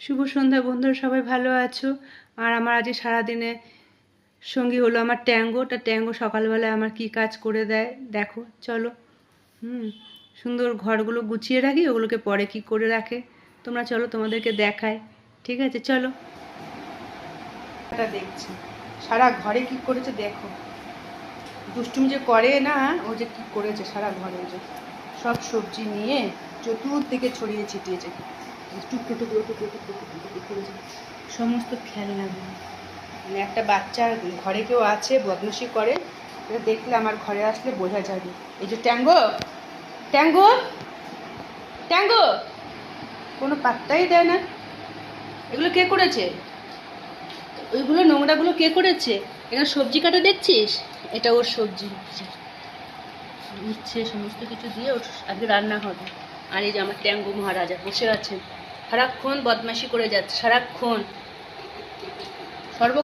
শুভ সন্ধ্যা বন্ধুরা, সবাই ভালো আছো? আর আমার আজকে সারাদিনে সঙ্গী হলো আমার ট্যাঙ্গোটা। ট্যাঙ্গো সকালবেলায় আমার কি কাজ করে দেয় দেখো, চলো। সুন্দর ঘরগুলো গুছিয়ে রাখি, ওগুলোকে পরে কি করে রাখে তোমরা চলো তোমাদেরকে দেখায়। ঠিক আছে, চলো। এটা দেখছি সারা ঘরে কি করেছে দেখো। দুষ্টুমি যে করে না, ও যে কি করেছে সারা ঘরে, যে সব সবজি নিয়ে চতুর্দিকে ছড়িয়ে ছিটিয়েছে। টুকরো টুকরো টুকরো টুকরো টুকরো টুকরো করেছে সমস্ত খেলনাগুলো। মানে একটা বাচ্চার ঘরে কেউ আছে, বদমাশি করে, এটা দেখলে আমার ঘরে আসলে বোঝা যাবে। এই যে ট্যাঙ্গো, ট্যাঙ্গো, ট্যাঙ্গো কোনো পাত্তাই দেয় না। এগুলো কে করেছে? ওইগুলো নোংরাগুলো কে করেছে? এখানে সবজি কাটা দেখছিস, এটা ওর সবজি উচ্ছে সমস্ত কিছু দিয়ে ওর আজকে রান্না হবে। আর এই যে আমার ট্যাঙ্গো মহারাজা বসে আছে, সারাক্ষণ বদমাশি করে যাচ্ছে সারাক্ষণ।